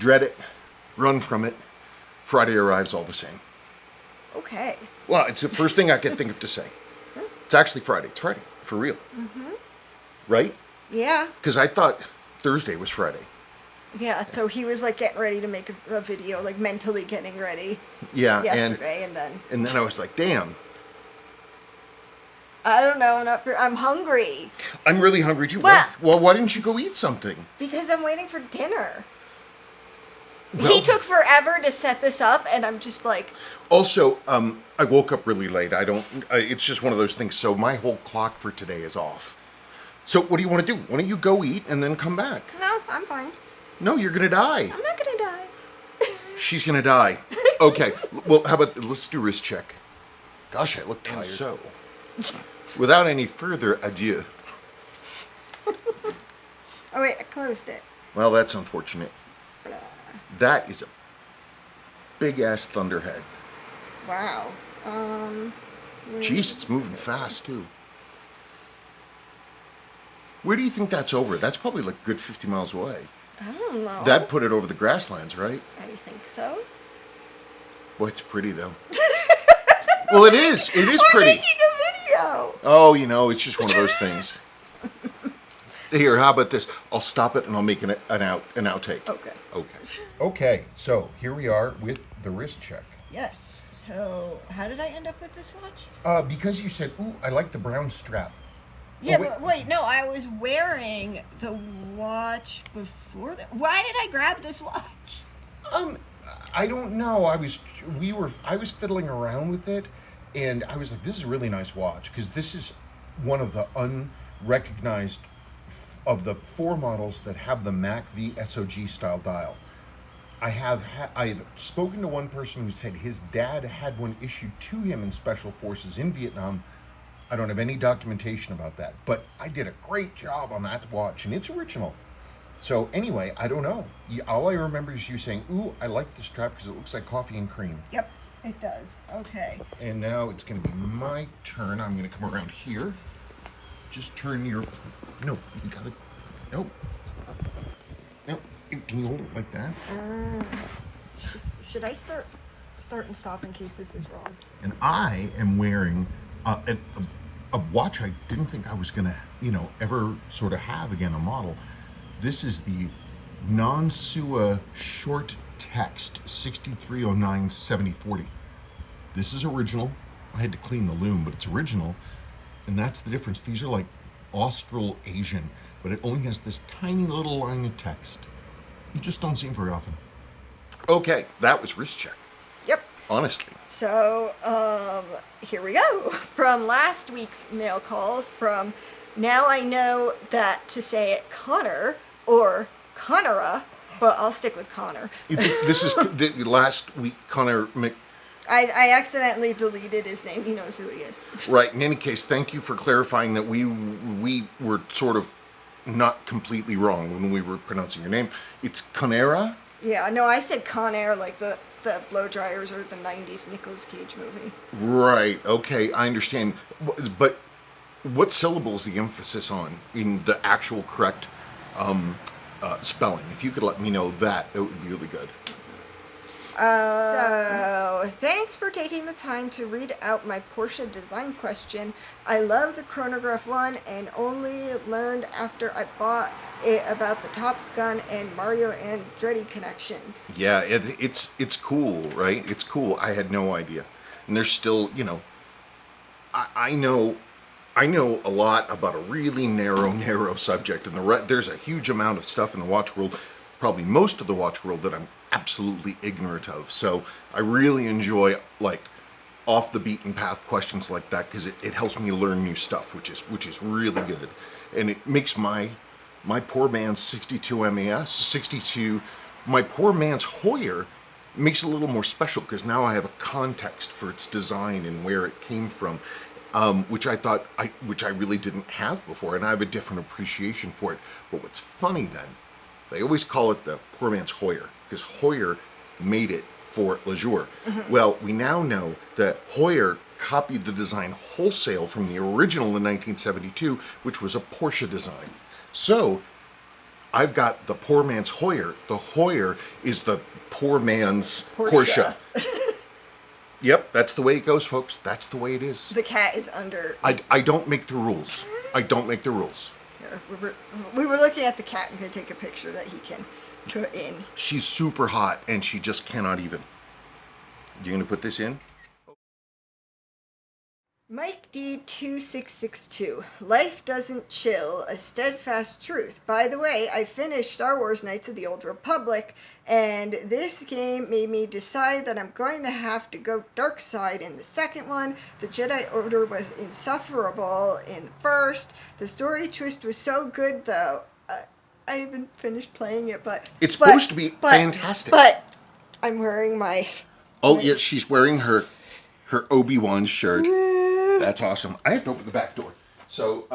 Dread it. Run from it. Friday arrives all the same. Okay. Well, it's the first thing I can think of to say. It's actually Friday. It's Friday. For real. Mm-hmm. Right? Yeah. Because I thought Thursday was Friday. Yeah, so he was like getting ready to make a video, like mentally getting ready. Yeah, yesterday, and then I was like, damn. I don't know. I'm hungry. I'm really hungry too. Well, why didn't you go eat something? Because I'm waiting for dinner. Well, He took forever to set this up, and I'm just like. Also, I woke up really late. It's just one of those things. So my whole clock for today is off. So what do you want to do? Why don't you go eat and then come back? No, I'm fine. No, you're gonna die. I'm not gonna die. She's gonna die. Okay. Well, how about let's do wrist check. Gosh, I look tired. And so, without any further adieu. Oh wait, I closed it. Well, that's unfortunate. That is a big ass thunderhead. Wow. Jeez, it's moving fast too. Where do you think that's over? That's probably like a good 50 miles away. I don't know. That'd put it over the grasslands, right? I think so. Boy, it's pretty though. Well, it is. It is pretty. We're making a video. Oh, it's just one of those things. Here, how about this? I'll stop it and I'll make an outtake. Okay. Okay, so here we are with the wrist check. Yes. So, how did I end up with this watch? Because you said, ooh, I like the brown strap. Yeah, wait. but wait, no, I was wearing the watch before that. Why did I grab this watch? I don't know. I was fiddling around with it, and I was like, this is a really nice watch, because this is one of the unrecognized of the 4 models that have the Mac V SOG style dial. I've spoken to one person who said his dad had one issued to him in Special Forces in Vietnam. I don't have any documentation about that, but I did a great job on that watch, and it's original. So anyway, I don't know. All I remember is you saying, ooh, I like the strap because it looks like coffee and cream. Yep, it does. Okay. And now it's going to be my turn. I'm going to come around here. Just turn your... No, you got to... No. Can you hold it like that? Should I start and stop in case this is wrong? And I am wearing a watch I didn't think I was going to, ever sort of have again, a model. This is the non-SUA short text 6309 7040. This is original. I had to clean the loom, but it's original. And that's the difference. These are like Australasian, but it only has this tiny little line of text. You just don't see them very often. Okay, that was wrist check. Yep. Honestly. So, here we go. From last week's mail call from Now I Know That to Say It Connor or Connora, but I'll stick with Connor. This is the last week, Connor I accidentally deleted his name. He knows who he is. Right. In any case, thank you for clarifying that we were sort of not completely wrong when we were pronouncing your name. It's Conera? Yeah, no, I said Con Air like the blow dryers or the 90s Nicolas Cage movie. Right. Okay, I understand. But what syllable is the emphasis on in the actual correct spelling? If you could let me know that, it would be really good. So, thanks for taking the time to read out my Porsche design question. I love the chronograph one and only learned after I bought it about the Top Gun and Mario Andretti connections. Yeah, it's cool, right? It's cool. I had no idea. And there's still, I know a lot about a really narrow subject, and there's a huge amount of stuff in the watch world, probably most of the watch world, that I'm absolutely ignorant of. So I really enjoy like off the beaten path questions like that, because it helps me learn new stuff, which is really good. And it makes my poor man's 62 MAS 62, my poor man's Hoyer makes it a little more special, because now I have a context for its design and where it came from, which I really didn't have before, and I have a different appreciation for it. But what's funny then, they always call it the poor man's Hoyer, because Hoyer made it for Lejour. Mm-hmm. Well, we now know that Hoyer copied the design wholesale from the original in 1972, which was a Porsche design. So I've got the poor man's Hoyer. The Hoyer is the poor man's Porsche. Porsche. Yep, that's the way it goes, folks. That's the way it is. The cat is under. I don't make the rules. I don't make the rules. Here, we were looking at the cat. I'm going to take a picture that he can put in. She's super hot, and she just cannot even. You gonna put this in? Mike D2662. Life doesn't chill, a steadfast truth. By the way, I finished Star Wars Knights of the Old Republic, and this game made me decide that I'm going to have to go dark side in the second one. The Jedi Order was insufferable in the first. The story twist was so good, though. I haven't finished playing it, but... It's supposed to be fantastic. But I'm wearing my... Oh, yeah, she's wearing her Obi-Wan shirt. That's awesome. I have to open the back door. So,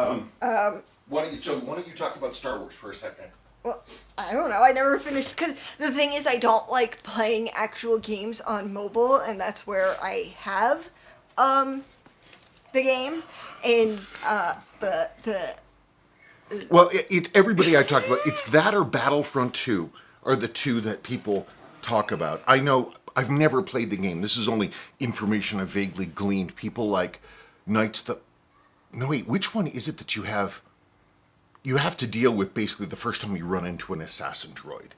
why don't you talk about Star Wars for a second? Well, I don't know. I never finished because the thing is, I don't like playing actual games on mobile, and that's where I have the game. And Well, it's everybody I talk about. It's that or Battlefront 2 are the two that people talk about. I know I've never played the game. This is only information I've vaguely gleaned. People like Knights the... No, wait, which one is it that you have? You have to deal with basically the first time you run into an assassin droid.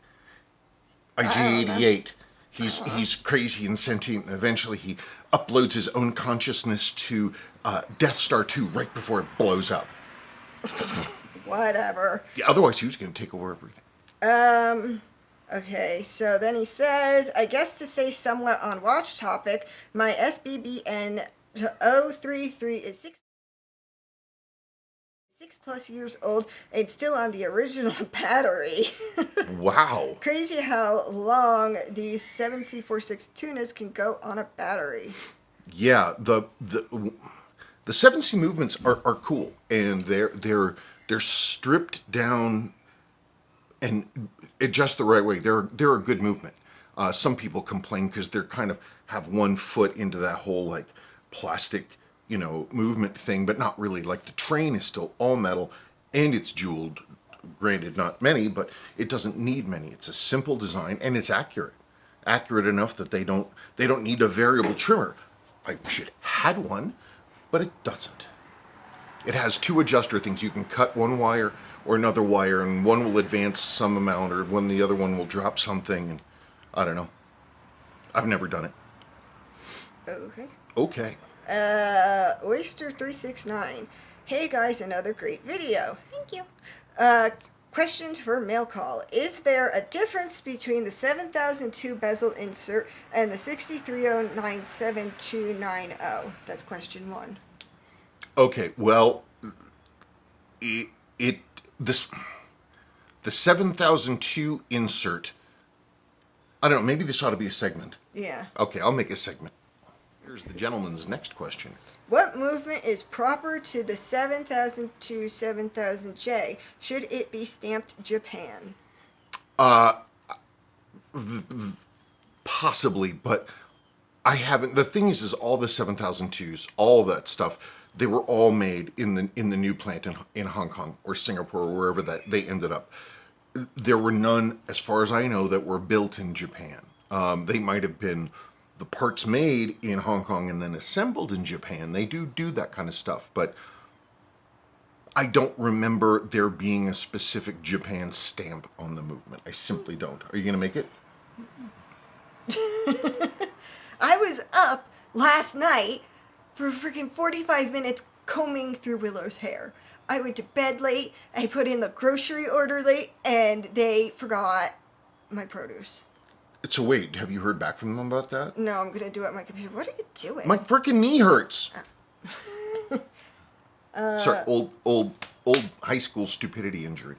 IG-88. He's crazy and sentient, and eventually he uploads his own consciousness to Death Star 2 right before it blows up. Whatever. Yeah, otherwise he was going to take over everything. Okay, so then he says, I guess to say somewhat on watch topic, my SBBN 033 is 6+ years old and still on the original battery. Wow. Crazy how long these 7C46 tunas can go on a battery. Yeah, the 7C movements are cool, and they're stripped down and just the right way. They're a good movement. Some people complain because they're kind of have one foot into that whole like plastic, movement thing, but not really. Like the train is still all metal and it's jeweled. Granted, not many, but it doesn't need many. It's a simple design and it's accurate enough that they don't need a variable trimmer. I wish it had one, but it doesn't. It has two adjuster things. You can cut one wire or another wire, and one will advance some amount, or when the other one will drop something. And I don't know. I've never done it. Okay. Okay. Oyster369. Hey guys, another great video. Thank you. Questions for mail call. Is there a difference between the 7002 bezel insert and the 630979290? That's question 1. Okay, well, the 7002 insert, I don't know, maybe this ought to be a segment. Yeah. Okay, I'll make a segment. Here's the gentleman's next question. What movement is proper to the 7002 7000J? Should it be stamped Japan? Possibly, but I haven't. The thing is all the 7002s, all that stuff, they were all made in the new plant in Hong Kong or Singapore or wherever that they ended up. There were none, as far as I know, that were built in Japan. They might have been the parts made in Hong Kong and then assembled in Japan. They do that kind of stuff, but I don't remember there being a specific Japan stamp on the movement. I simply don't. Are you going to make it? I was up last night for freaking 45 minutes combing through Willow's hair. I went to bed late, I put in the grocery order late, and they forgot my produce. So wait, have you heard back from them about that? No, I'm gonna do it on my computer. What are you doing? My freaking knee hurts. Sorry, old high school stupidity injury.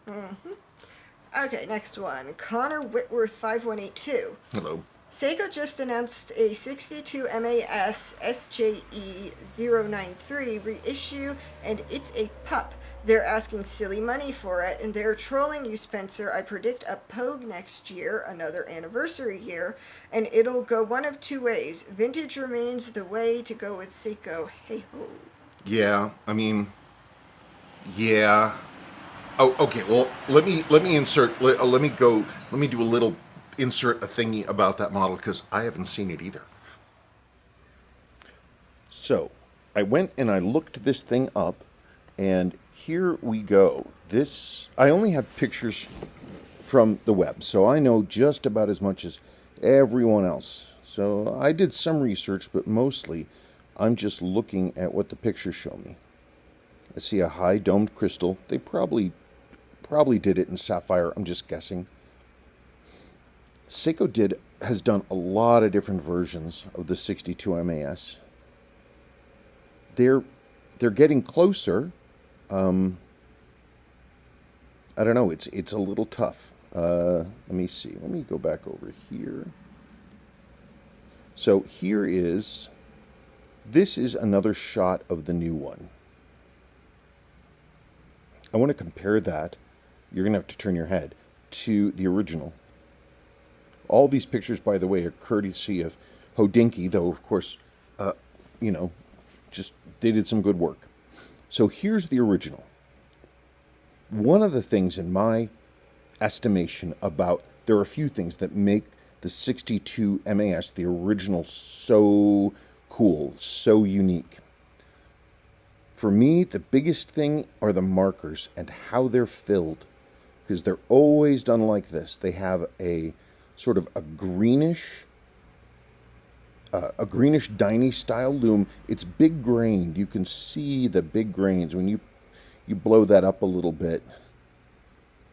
Okay, next one. Connor Whitworth 5182. Hello. Seiko just announced a 62 MAS SJE 093 reissue, and it's a pup. They're asking silly money for it, and they're trolling you, Spencer. I predict a Pogue next year, another anniversary year, and it'll go one of two ways. Vintage remains the way to go with Seiko. Hey ho. Yeah, I mean, yeah. Oh, okay. Well, let me insert. Let me go. Let me do a little insert a thingy about that model because I haven't seen it either. So, I went and I looked this thing up, and here we go. This I only have pictures from the web, so I know just about as much as everyone else. So I did some research, but mostly I'm just looking at what the pictures show me. I see a high domed crystal. They probably did it in sapphire. I'm just guessing. Seiko has done a lot of different versions of the 62 MAS. They're getting closer. I don't know. It's a little tough. Let me see. Let me go back over here. So this is another shot of the new one. I want to compare that. You're going to have to turn your head to the original. All these pictures, by the way, are courtesy of Hodinkee, though, of course, just they did some good work. So here's the original. One of the things in my estimation there are a few things that make the 62 MAS, the original, so cool, so unique. For me, the biggest thing are the markers and how they're filled, because they're always done like this. They have a sort of a greenish Diny style loom. It's big grained. You can see the big grains when you blow that up a little bit.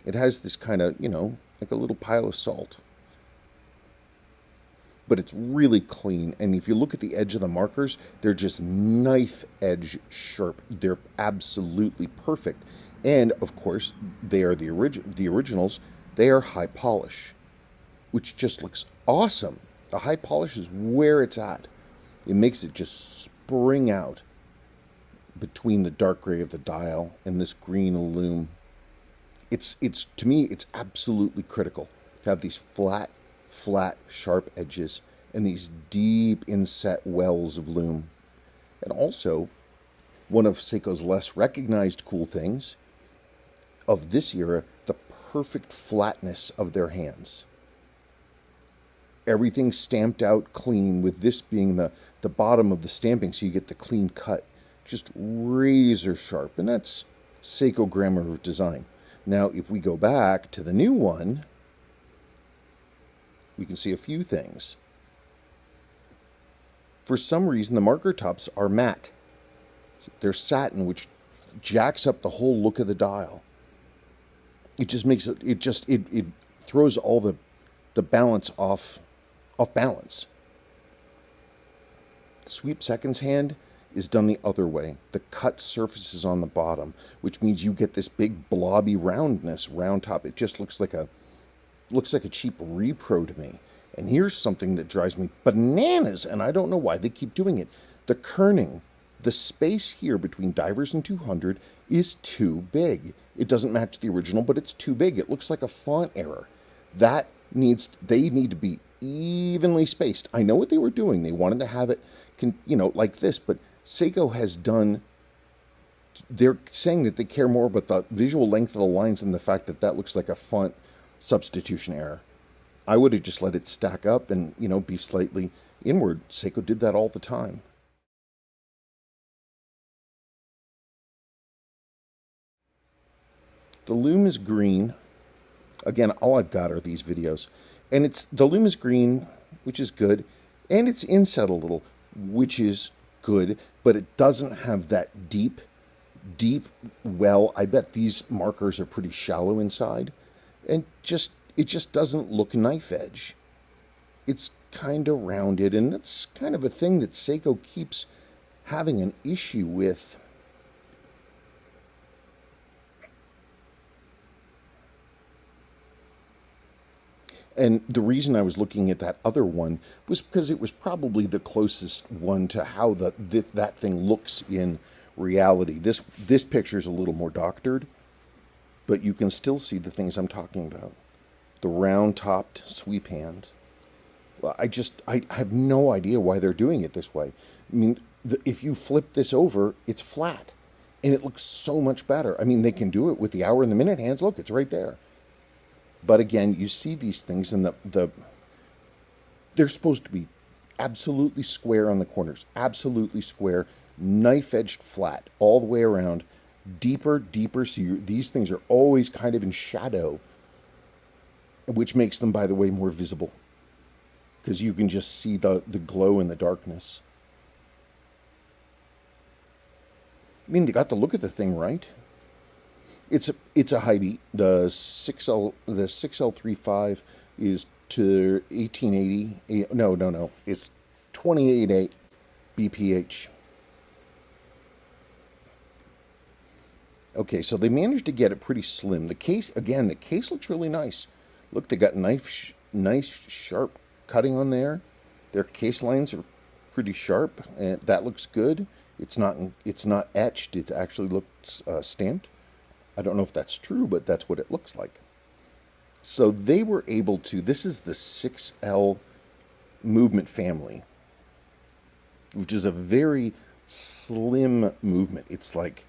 It has this kind of, like a little pile of salt. But it's really clean. And if you look at the edge of the markers, they're just knife edge sharp. They're absolutely perfect. And of course, they are the originals. They are high polish, which just looks awesome. The high polish is where it's at. It makes it just spring out between the dark gray of the dial and this green loom. It's to me, it's absolutely critical to have these flat, sharp edges and these deep inset wells of loom. And also, one of Seiko's less recognized cool things of this era, the perfect flatness of their hands. Everything stamped out clean, with this being the bottom of the stamping, so you get the clean cut. Just razor sharp, and that's Seiko grammar of design. Now, if we go back to the new one, we can see a few things. For some reason, the marker tops are matte. They're satin, which jacks up the whole look of the dial. It just makes it throws all the balance off balance. Sweep seconds hand is done the other way. The cut surface is on the bottom, which means you get this big blobby roundness, round top. It just looks like a cheap repro to me. And here's something that drives me bananas, and I don't know why they keep doing it. The kerning, the space here between divers and 200 is too big. It doesn't match the original, but it's too big. It looks like a font error. They need to be evenly spaced. I know what they were doing. They wanted to have it, like this, but Seiko has done. They're saying that they care more about the visual length of the lines than the fact that looks like a font substitution error. I would have just let it stack up and, be slightly inward. Seiko did that all the time. The loom is green. Again, all I've got are these videos. And the loom is green, which is good. And it's inset a little, which is good. But it doesn't have that deep well. I bet these markers are pretty shallow inside. And it just doesn't look knife edge. It's kind of rounded. And that's kind of a thing that Seiko keeps having an issue with. And the reason I was looking at that other one was because it was probably the closest one to how that thing looks in reality. This picture is a little more doctored, but you can still see the things I'm talking about. The round-topped sweep hand. Well, I have no idea why they're doing it this way. I mean, if you flip this over, it's flat. And it looks so much better. I mean, they can do it with the hour and the minute hands. Look, it's right there. But again, you see these things, and they're supposed to be absolutely square on the corners, absolutely square, knife-edged flat all the way around, deeper. So these things are always kind of in shadow, which makes them, by the way, more visible, because you can just see the glow in the darkness. I mean, they got the look of the thing right. It's a high beat. The 6L35 is to 1880. No. It's 28.8 BPH. Okay, so they managed to get it pretty slim. The case looks really nice. Look, they got nice sharp cutting on there. Their case lines are pretty sharp, and that looks good. It's not etched. It actually looks stamped. I don't know if that's true, but that's what it looks like. So they were able to. This is the 6L movement family, which is a very slim movement. It's like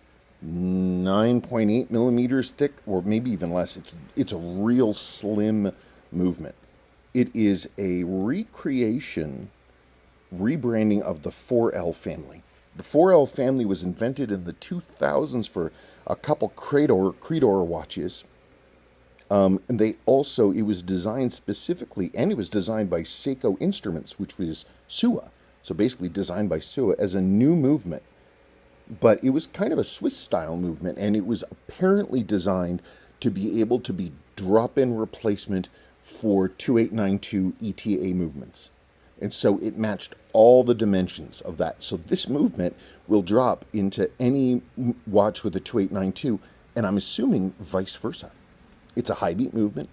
9.8 millimeters thick, or maybe even less. It's a real slim movement. It is a rebranding of the 4L family. The 4L family was invented in the 2000s for a couple Creedor watches. And it was designed specifically, and it was designed by Seiko Instruments, which was Suwa. So basically designed by Suwa as a new movement. But it was kind of a Swiss-style movement, and it was apparently designed to be able to be drop-in replacement for 2892 ETA movements. And so it matched all the dimensions of that. So this movement will drop into any watch with a 2892, and I'm assuming vice versa. It's a high beat movement.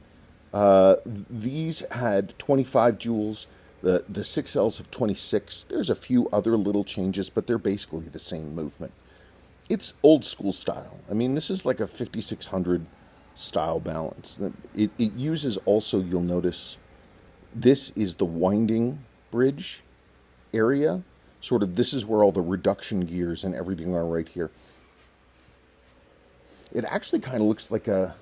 These had 25 joules. The 6Ls have 26. There's a few other little changes, but they're basically the same movement. It's old school style. I mean, this is like a 5600 style balance. It uses also, you'll notice, this is the winding bridge area. Sort of, this is where all the reduction gears and everything are right here. It actually kind of looks like an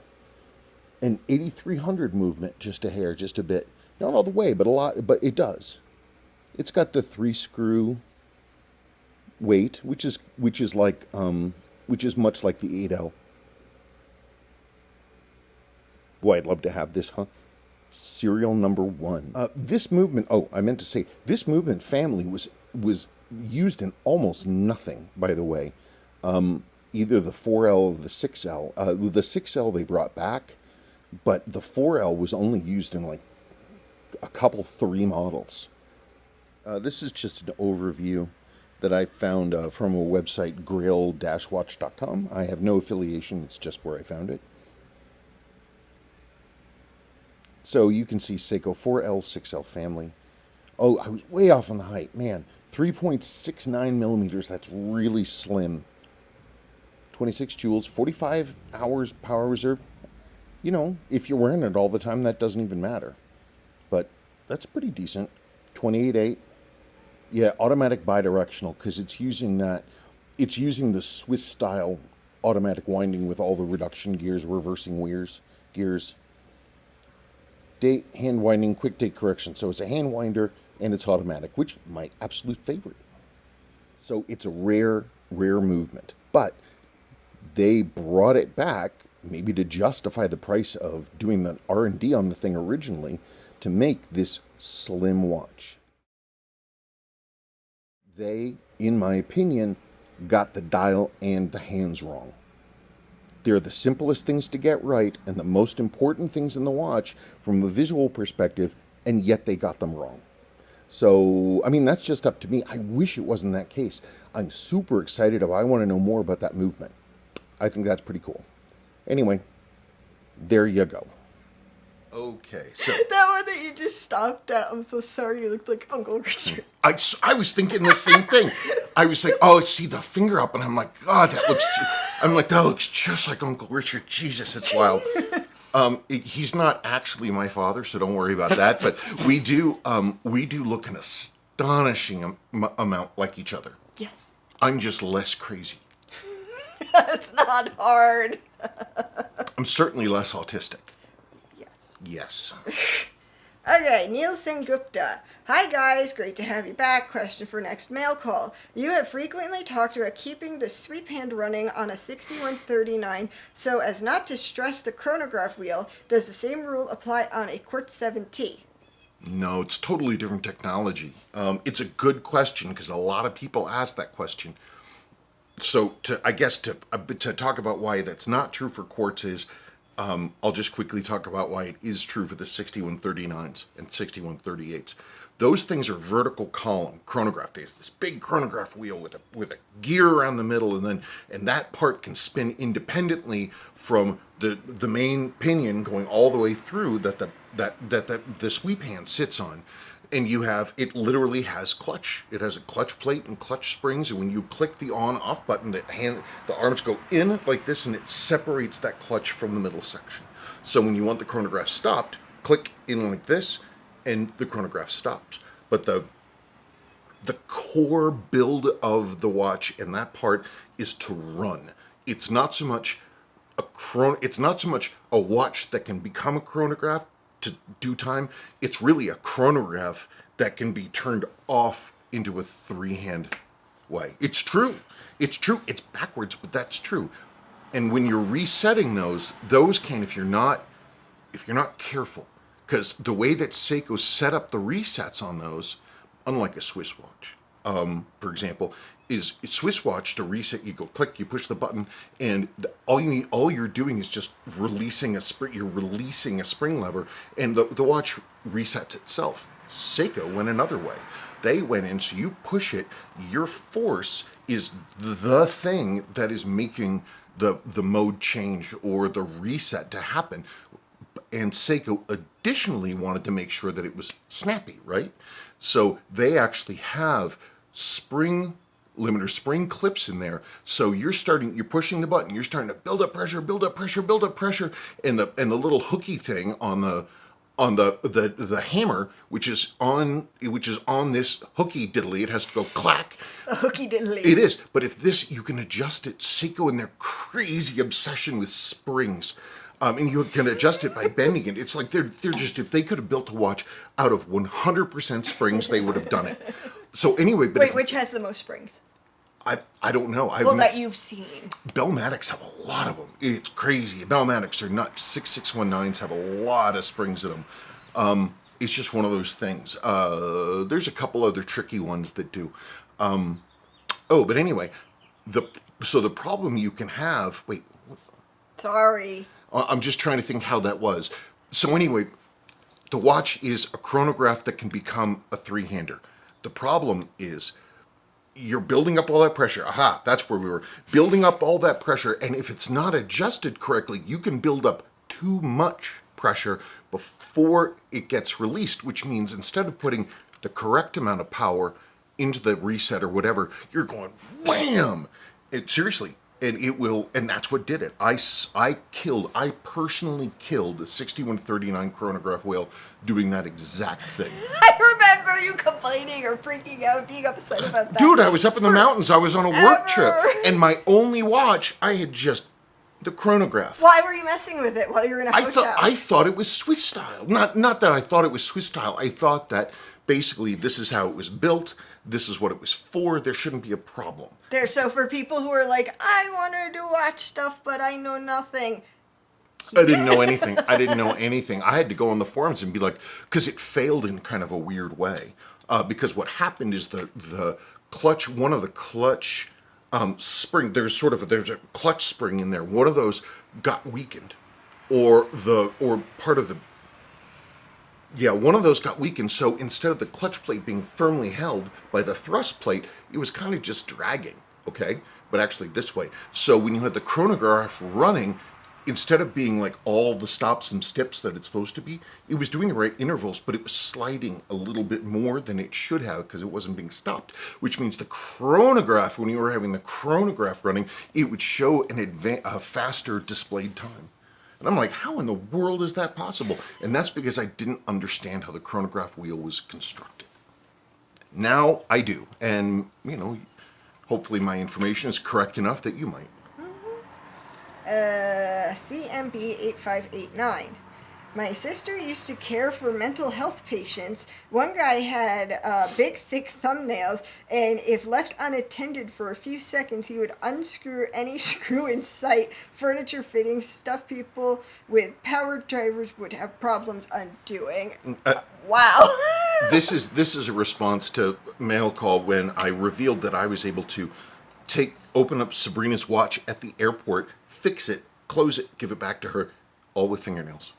8300 movement, just a hair, just a bit. Not all the way, but a lot, but it does. It's got the 3-screw weight, which is much like the 8L. Boy, I'd love to have this, huh? Serial number 1. This movement, this movement family was used in almost nothing, by the way. Either the 4L or the 6L. The 6L they brought back, but the 4L was only used in like a couple, 3 models. This is just an overview that I found from a website, grail-watch.com. I have no affiliation, it's just where I found it. So you can see Seiko 4L, 6L family. Oh, I was way off on the height. Man, 3.69 millimeters, that's really slim. 26 joules, 45 hours power reserve. You know, if you're wearing it all the time, that doesn't even matter. But that's pretty decent. 28.8. Yeah, automatic bidirectional, because it's using the Swiss style automatic winding with all the reduction gears, reversing gears. Date, hand winding, quick date correction. So it's a hand winder and it's automatic, which my absolute favorite. So it's a rare movement. But they brought it back, maybe to justify the price of doing the R&D on the thing originally, to make this slim watch. They, in my opinion, got the dial and the hands wrong. They're the simplest things to get right and the most important things in the watch from a visual perspective, and yet they got them wrong. So, I mean, that's just up to me. I wish it wasn't that case. I'm super excited. I want to know more about that movement. I think that's pretty cool. Anyway, there you go. Okay, so That one that you just stopped at, I'm so sorry, you looked like Uncle Richard. I was thinking the same thing. I was like, oh, see the finger up, and I'm like, God, that looks just like Uncle Richard. Jesus, it's wild. He's not actually my father, so don't worry about that. But we do look an astonishing amount like each other. Yes. I'm just less crazy. It's not hard. I'm certainly less autistic. Yes. Yes. Okay, Nielsen Gupta. Hi guys, great to have you back. Question for next mail call. You have frequently talked about keeping the sweep hand running on a 6139 so as not to stress the chronograph wheel. Does the same rule apply on a Quartz 7T? No, it's totally different technology. It's a good question because a lot of people ask that question. So to talk about why that's not true for quartz is, I'll just quickly talk about why it is true for the 6139s and 6138s. Those things are vertical column chronograph. There's this big chronograph wheel with a gear around the middle, and that part can spin independently from the main pinion going all the way through that the sweep hand sits on. And it literally has clutch. It has a clutch plate and clutch springs, and when you click the on-off button, the arms go in like this, and it separates that clutch from the middle section. So when you want the chronograph stopped, click in like this, and the chronograph stops. But the core build of the watch and that part is to run. It's not so much a watch that can become a chronograph to do time. It's really a chronograph that can be turned off into a three-hand way. It's true. It's backwards, but that's true. And when you're resetting those can, if you're not careful, because the way that Seiko set up the resets on those, unlike a Swiss watch, for example, is a Swiss watch to reset. You go click, you push the button, and all you're doing is just releasing a spring. You're releasing a spring lever, and the watch resets itself. Seiko went another way. They went in, so you push it. Your force is the thing that is making the mode change or the reset to happen. And Seiko additionally wanted to make sure that it was snappy, right? So they actually have spring clips in there. So you're pushing the button, you're starting to build up pressure, and the little hooky thing on the hammer, which is on this hooky diddly, it has to go clack. A hooky diddly. It is, but you can adjust it. Seiko and their crazy obsession with springs. And you can adjust it by bending it. It's like they're just, if they could have built a watch out of 100% springs, they would have done it. So anyway, which has the most springs? I don't know. That you've seen. Bellmatics have a lot of them. It's crazy. Bellmatics are nuts. 6619s have a lot of springs in them. It's just one of those things. There's a couple other tricky ones that do. But anyway, the problem you can have. Wait. Sorry. I'm just trying to think how that was. So anyway, the watch is a chronograph that can become a three-hander. The problem is you're building up all that pressure. Aha, that's where we were. Building up all that pressure, and if it's not adjusted correctly, you can build up too much pressure before it gets released, which means instead of putting the correct amount of power into the reset or whatever, you're going wham! Seriously. And that's what did it. I personally killed the 6139 chronograph wheel doing that exact thing. I remember you complaining or freaking out, being upset about that. Dude, I was up in the mountains. I was on a work trip. And my only watch, I had just the chronograph. Why were you messing with it while you were in a hotel? I thought it was Swiss style. Not that I thought it was Swiss style. I thought that basically this is how it was built. This is what it was for. There shouldn't be a problem. So for people who are like, I wanted to watch stuff, but I know nothing. I didn't know anything. I had to go on the forums and be like, because it failed in kind of a weird way. Because what happened is the clutch, one of the clutch spring, there's a clutch spring in there. One of those got weakened, one of those got weakened. So instead of the clutch plate being firmly held by the thrust plate, it was kind of just dragging, okay? But actually this way. So when you had the chronograph running, instead of being like all the stops and steps that it's supposed to be, it was doing the right intervals, but it was sliding a little bit more than it should have because it wasn't being stopped, which means the chronograph, when you were having the chronograph running, it would show a faster displayed time. And I'm like, how in the world is that possible? And that's because I didn't understand how the chronograph wheel was constructed. Now I do. And, hopefully my information is correct enough that you might. CMB8589. My sister used to care for mental health patients. One guy had big, thick thumbnails, and if left unattended for a few seconds, he would unscrew any screw in sight. Furniture fittings, stuff people with power drivers would have problems undoing. Wow. This is a response to mail call when I revealed that I was able to open up Sabrina's watch at the airport, fix it, close it, give it back to her, all with fingernails.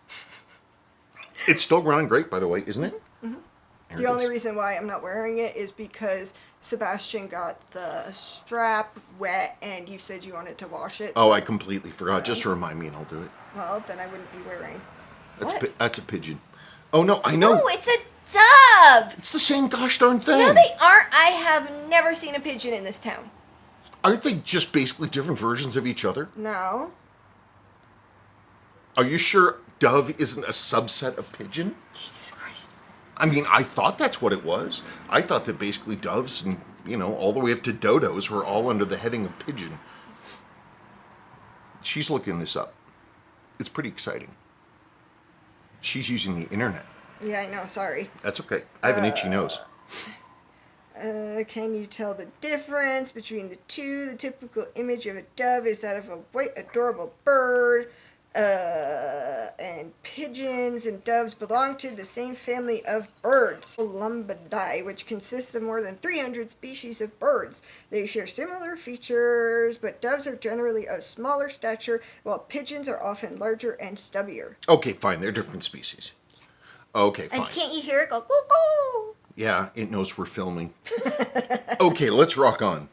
It's still running great, by the way, isn't it? Mm-hmm. The only reason why I'm not wearing it is because Sebastian got the strap wet and you said you wanted to wash it. Oh, I completely forgot. Just remind me and I'll do it. Well, then I wouldn't be wearing. That's a pigeon. Oh, no, I know. Oh, it's a dove. It's the same gosh darn thing. No, they aren't. I have never seen a pigeon in this town. Aren't they just basically different versions of each other? No. Are you sure dove isn't a subset of pigeon? Jesus Christ. I mean, I thought that's what it was. I thought that basically doves and, all the way up to dodos were all under the heading of pigeon. She's looking this up. It's pretty exciting. She's using the internet. Yeah, I know. Sorry. That's okay. I have an itchy nose. Can you tell the difference between the two? The typical image of a dove is that of a white, adorable bird. And pigeons and doves belong to the same family of birds, Columbidae, which consists of more than 300 species of birds. They share similar features, but doves are generally of smaller stature, while pigeons are often larger and stubbier. Okay, fine. They're different species. Okay, fine. And can't you hear it go, cuckoo? Yeah, it knows we're filming. Okay, let's rock on.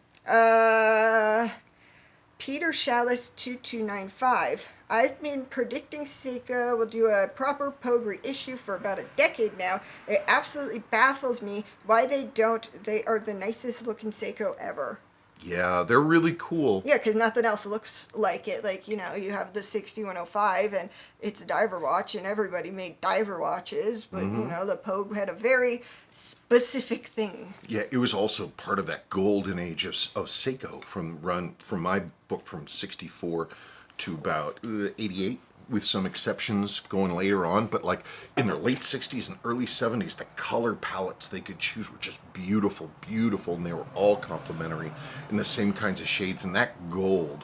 Peter Chalice 2295. I've been predicting Seiko will do a proper Pogue reissue for about a decade now. It absolutely baffles me why they don't. They are the nicest looking Seiko ever. Yeah, they're really cool. Yeah, because nothing else looks like it. Like, you have the 6105 and it's a diver watch and everybody made diver watches. But, the Pogue had a very specific thing. Yeah, it was also part of that golden age of Seiko from my book from 64 to about 88, with some exceptions going later on. But like in their late 60s and early 70s, the color palettes they could choose were just beautiful, beautiful, and they were all complementary in the same kinds of shades. And that gold,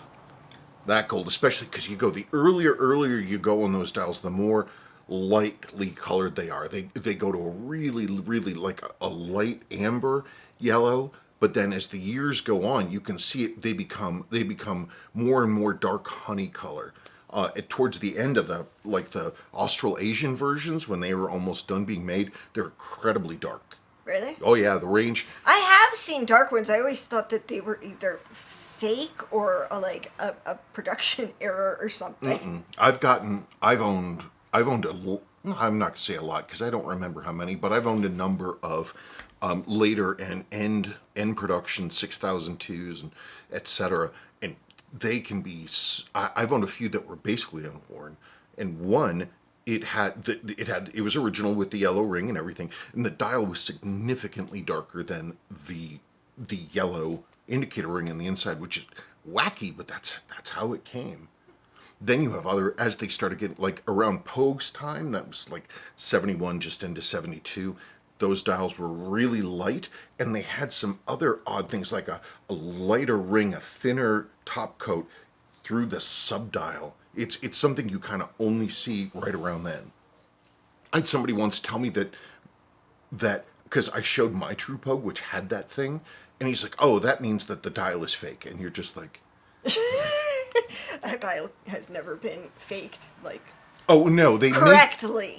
especially because you go, the earlier you go on those dials, the more lightly colored they are. They go to a really, really like a light amber yellow. But then as the years go on, you can see it. They become more and more dark honey color. Towards the end of the Australasian versions, when they were almost done being made, they're incredibly dark. Really? Oh yeah, the range. I have seen dark ones. I always thought that they were either fake or a production error or something. I've owned I'm not gonna say a lot because I don't remember how many, but I've owned a number of later and end production 6002s and etc. And they can be. I've owned a few that were basically unworn, and one it was original with the yellow ring and everything, and the dial was significantly darker than the yellow indicator ring on the inside, which is wacky, but that's how it came. Then you have as they started getting, like around Pogue's time, that was like 71 just into 72, those dials were really light, and they had some other odd things like a lighter ring, a thinner top coat through the subdial. It's something you kind of only see right around then. I had somebody once tell me that because I showed my True Pogue, which had that thing, and he's like, oh, that means that the dial is fake. And you're just like... That dial has never been faked, Oh no, correctly.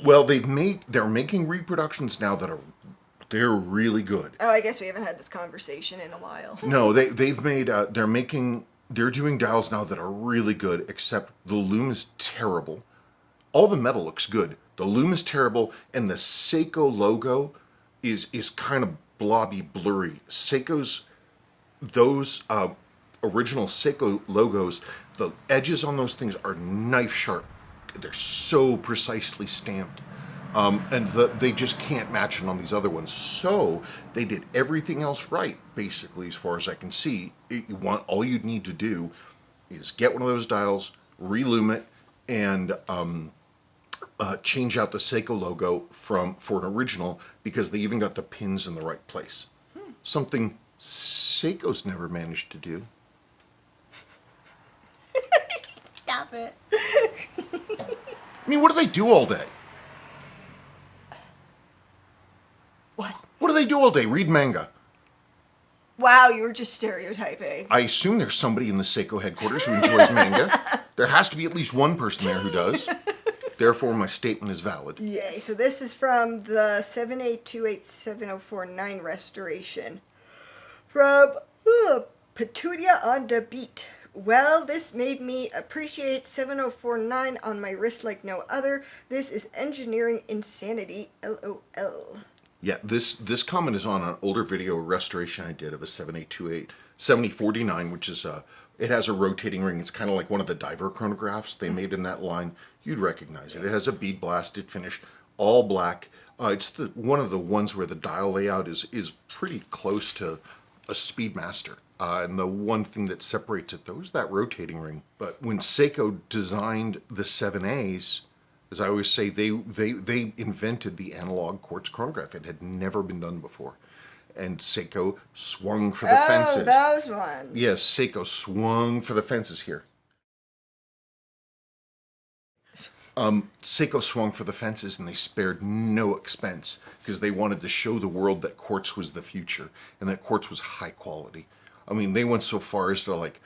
They're making reproductions now they're really good. Oh, I guess we haven't had this conversation in a while. No, they're doing dials now that are really good, except the lume is terrible. All the metal looks good. The lume is terrible, and the Seiko logo is kind of blobby, blurry. Those original Seiko logos, the edges on those things are knife sharp. They're so precisely stamped. And they just can't match it on these other ones. So they did everything else right, basically, as far as I can see. All you'd need to do is get one of those dials, relume it, and change out the Seiko logo for an original, because they even got the pins in the right place. Something Seiko's never managed to do. Stop it. I mean, what do they do all day? What? What do they do all day? Read manga. Wow, you were just stereotyping. I assume there's somebody in the Seiko headquarters who enjoys manga. There has to be at least one person there who does. Therefore, my statement is valid. Yay. So this is from the 78287049 restoration. From Petunia on the Beat. Well, this made me appreciate 7049 on my wrist like no other. This is engineering insanity. LOL. Yeah, this comment is on an older video restoration I did of a 7828, 7049, which is it has a rotating ring. It's kind of like one of the diver chronographs they made in that line. You'd recognize it. It has a bead blasted finish, all black. It's one of the ones where the dial layout is pretty close to a Speedmaster. And the one thing that separates it, though, is that rotating ring. But when Seiko designed the 7As, as I always say, they invented the analog quartz chronograph. It had never been done before. And Seiko swung for the fences. Oh, those ones. Yes, Seiko swung for the fences here. Seiko swung for the fences, and they spared no expense because they wanted to show the world that quartz was the future and that quartz was high quality. I mean, they went so far as to like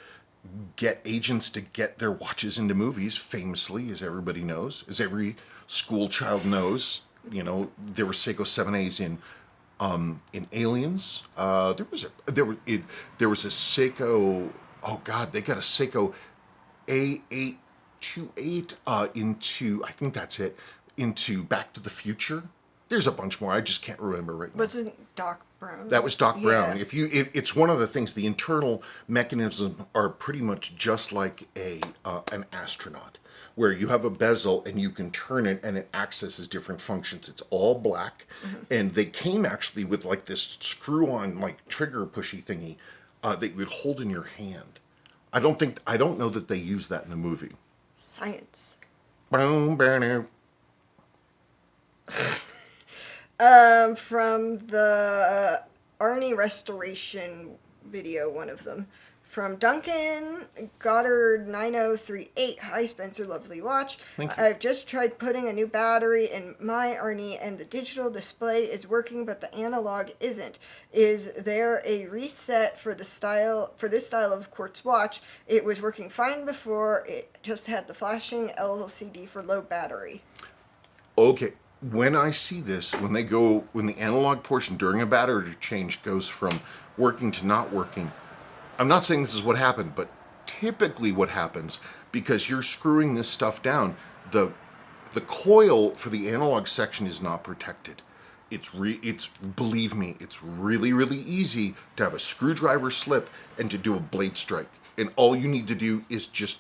get agents to get their watches into movies, famously, as everybody knows, as every school child knows. You know, there were Seiko 7As in Aliens. There was a Seiko. Oh God, they got a Seiko A828 into, I think that's it, into Back to the Future. There's a bunch more. I just can't remember right now. Wasn't Doc Brown? That was Doc Brown. Yeah. It's one of the things. The internal mechanisms are pretty much just like an astronaut, where you have a bezel and you can turn it and it accesses different functions. It's all black, and they came actually with like this screw-on like trigger pushy thingy that you would hold in your hand. I don't know that they use that in the movie. Science. Boom, banner. From the Arnie restoration video, one of them. From Duncan Goddard 9038. Hi Spencer, lovely watch. Thank you. I've just tried putting a new battery in my Arnie and the digital display is working but the analog isn't. Is there a reset for this style of quartz watch? It was working fine before, it just had the flashing LCD for low battery. Okay. When I see this, when the analog portion during a battery change goes from working to not working, I'm not saying this is what happened, but typically what happens, because you're screwing this stuff down, the coil for the analog section is not protected. Believe me, it's really, really easy to have a screwdriver slip and to do a blade strike. And all you need to do is just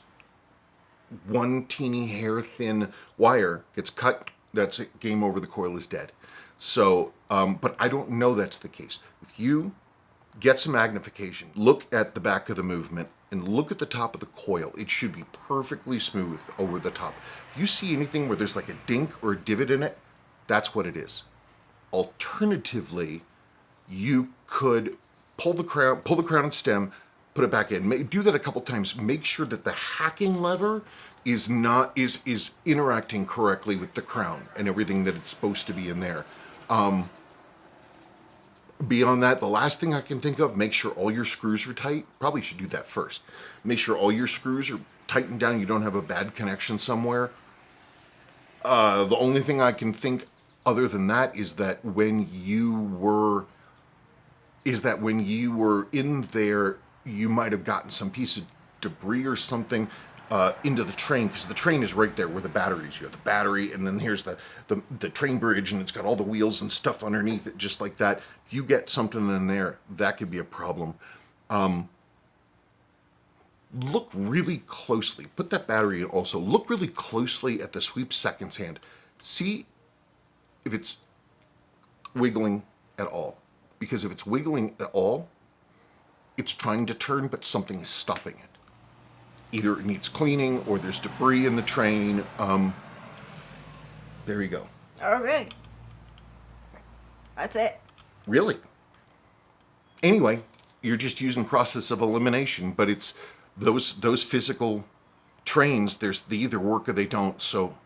one teeny hair thin wire gets cut. That's it. Game over. The coil is dead. So, but I don't know that's the case. If you get some magnification, look at the back of the movement, and look at the top of the coil, it should be perfectly smooth over the top. If you see anything where there's like a dink or a divot in it, that's what it is. Alternatively, you could pull the crown and stem, put it back in. Do that a couple times. Make sure that the hacking lever is interacting correctly with the crown and everything that it's supposed to be in there. Beyond that, the last thing I can think of, make sure all your screws are tight. Probably should do that first. Make sure all your screws are tightened down. You don't have a bad connection somewhere. The only thing I can think other than that is that when you were in there, you might have gotten some piece of debris or something into the train, because the train is right there where the batteries. You have the battery, and then here's the train bridge, and it's got all the wheels and stuff underneath it, just like that. If you get something in there, that could be a problem. Look really closely. Put that battery in also. Look really closely at the sweep seconds hand. See if it's wiggling at all. Because if it's wiggling at all, it's trying to turn, but something is stopping it. either it needs cleaning or there's debris in the train. There you go. Okay. That's it. Really? Anyway, you're just using process of elimination, but it's those physical trains. They either work or they don't. So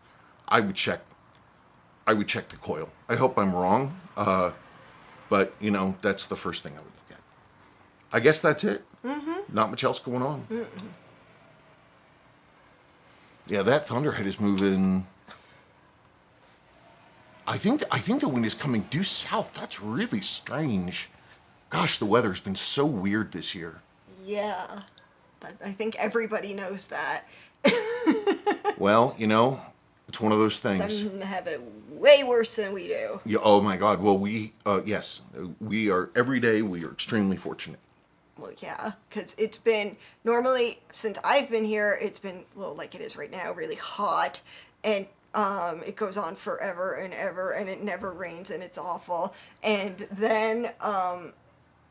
I would check. I would check the coil. I hope I'm wrong, but you know that's the first thing I would look at. I guess that's it. Not much else going on. Yeah, that thunderhead is moving. I think the wind is coming due south. That's really strange. Gosh, the weather's been so weird this year. Yeah. I think everybody knows that. Well, you know, it's one of those things. Some have it way worse than we do. Yeah, oh my God. Well, yes, we are, every day we are extremely fortunate. Well, yeah, because it's been, normally, since I've been here, it's been, well, like it is right now, really hot, and it goes on forever and ever, and it never rains, and it's awful. And then, I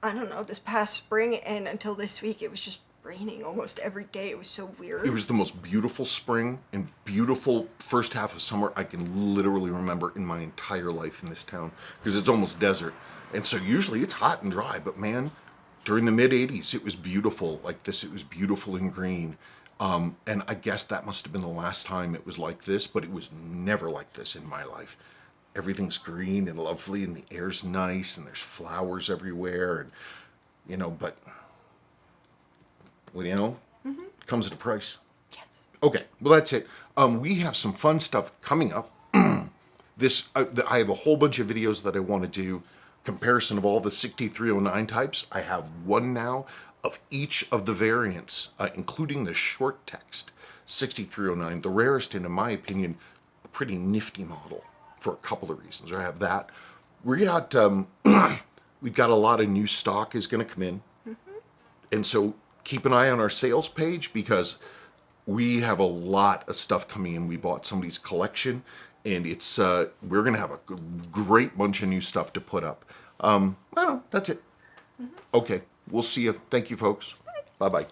don't know, this past spring and until this week, it was just raining almost every day. It was so weird. It was the most beautiful spring and beautiful first half of summer I can literally remember in my entire life in this town, because it's almost desert. And so usually it's hot and dry, but man, during the mid-'80s, it was beautiful like this. It was beautiful and green. And I guess that must have been the last time it was like this, but it was never like this in my life. Everything's green and lovely, and the air's nice, and there's flowers everywhere, and you know, but well, you know, comes at a price. Yes. Okay, well that's it. We have some fun stuff coming up. I have a whole bunch of videos that I want to do. Comparison of all the 6309 types. I have one now of each of the variants, including the short text 6309, the rarest and, in my opinion, a pretty nifty model for a couple of reasons. I have that. We've got a lot of new stock is going to come in, and so keep an eye on our sales page because we have a lot of stuff coming in. We bought somebody's collection, and it's we're going to have a great bunch of new stuff to put up. I don't know. That's it. Okay. We'll see you. Thank you, folks. Bye-bye.